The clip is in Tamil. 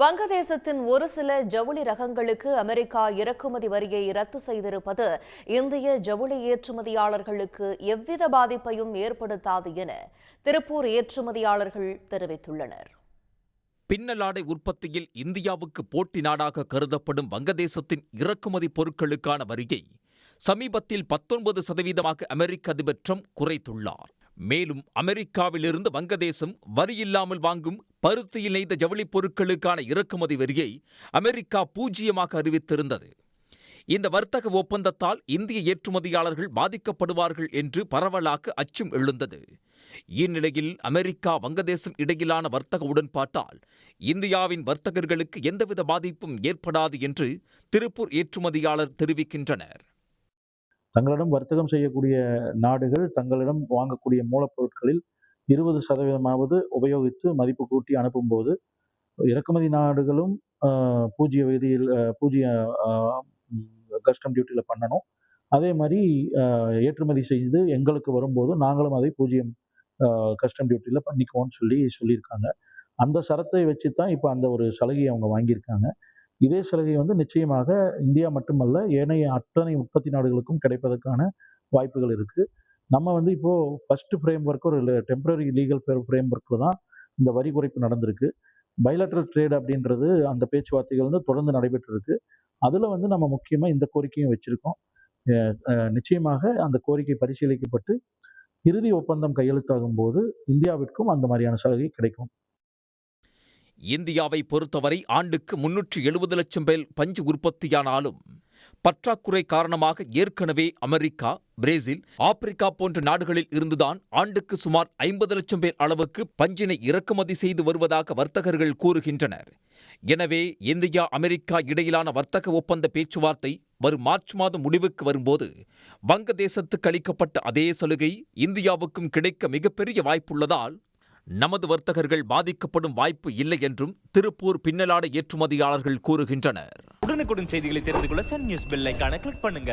வங்கதேசத்தின் ஒரு சில ஜவுளி ரகங்களுக்கு அமெரிக்கா இறக்குமதி வரியை ரத்து செய்திருப்பது இந்திய ஜவுளி ஏற்றுமதியாளர்களுக்கு எவ்வித பாதிப்பையும் ஏற்படுத்தாது என திருப்பூர் ஏற்றுமதியாளர்கள் தெரிவித்துள்ளனர். பின்னலாடை உற்பத்தியில் இந்தியாவுக்கு போட்டி நாடாக கருதப்படும் வங்கதேசத்தின் இறக்குமதி பொருட்களுக்கான வரியை சமீபத்தில் 19% அமெரிக்க அதிபர் ட்ரம்ப் குறைத்துள்ளார். மேலும் அமெரிக்காவிலிருந்து வங்கதேசம் வரியில்லாமல் வாங்கும் பருத்தியில் நெய்த ஜவுளிப் பொருட்களுக்கான இறக்குமதி வரியை அமெரிக்கா 0% அறிவித்திருந்தது. இந்த வர்த்தக ஒப்பந்தத்தால் இந்திய ஏற்றுமதியாளர்கள் பாதிக்கப்படுவார்கள் என்று பரவலாக அச்சம் எழுந்தது. இந்நிலையில் அமெரிக்கா வங்கதேசம் இடையிலான வர்த்தக உடன்பாட்டால் இந்தியாவின் வர்த்தகர்களுக்கு எந்தவித பாதிப்பும் ஏற்படாது என்று திருப்பூர் ஏற்றுமதியாளர் தெரிவிக்கின்றனர். தங்களிடம் வர்த்தகம் செய்யக்கூடிய நாடுகள் தங்களிடம் வாங்கக்கூடிய மூலப்பொருட்களில் 20% உபயோகித்து மதிப்பு கூட்டி அனுப்பும்போது இறக்குமதி நாடுகளும் பூஜ்ஜிய விதியில் பூஜ்ஜிய கஸ்டம் டியூட்டியில் பண்ணணும். அதே மாதிரி ஏற்றுமதி செய்து எங்களுக்கு வரும்போது நாங்களும் அதை 0% கஸ்டம் டியூட்டியில் பண்ணிக்குவோம்னு சொல்லியிருக்காங்க. அந்த சரத்தை வச்சு தான் இப்போ அந்த ஒரு சலுகையை அவங்க வாங்கியிருக்காங்க. இதே சலுகை நிச்சயமாக இந்தியா மட்டுமல்ல ஏனைய அத்தனை உற்பத்தி நாடுகளுக்கும் கிடைப்பதற்கான வாய்ப்புகள் இருக்குது. நம்ம இப்போ ஃபர்ஸ்ட் ஃப்ரேம் ஒர்க் ஒரு டெம்பரரி லீகல் ஃப்ரேம் ஒர்க்கில் தான் இந்த வரி குறைப்பு நடந்திருக்கு. பைலேட்டரல் ட்ரேட் அப்படின்றது அந்த பேச்சுவார்த்தைகள் தொடர்ந்து நடைபெற்று இருக்கு. அதில் நம்ம முக்கியமாக இந்த கோரிக்கையும் வச்சுருக்கோம். நிச்சயமாக அந்த கோரிக்கை பரிசீலிக்கப்பட்டு இறுதி ஒப்பந்தம் கையெழுத்தாகும் போது இந்தியாவிற்கும் அந்த மாதிரியான சலுகை கிடைக்கும். இந்தியாவை பொறுத்தவரை ஆண்டுக்கு 370 லட்சம் பேல் பஞ்சு உற்பத்தியானாலும் பற்றாக்குறை காரணமாக ஏற்கனவே அமெரிக்கா, பிரேசில், ஆப்பிரிக்கா போன்ற நாடுகளில் இருந்துதான் ஆண்டுக்கு சுமார் 50 லட்சம் பேர் அளவுக்கு பஞ்சினை இறக்குமதி செய்து வருவதாக வர்த்தகர்கள் கூறுகின்றனர். எனவே இந்தியா அமெரிக்கா இடையிலான வர்த்தக ஒப்பந்த பேச்சுவார்த்தை வரும் மார்ச் மாதம் முடிவுக்கு வரும்போது வங்கதேசத்துக்கு அளிக்கப்பட்ட அதே சலுகை இந்தியாவுக்கும் கிடைக்க மிகப்பெரிய வாய்ப்புள்ளதால் நமது வர்த்தகர்கள் பாதிக்கப்படும் வாய்ப்பு இல்லை என்றும் திருப்பூர் பின்னலாடை ஏற்றுமதியாளர்கள் கூறுகின்றனர். உடனுக்குடன் செய்திகளை தெரிந்து கொள்ள சன் நியூஸ் பெல் ஐகானை கிளிக் பண்ணுங்க.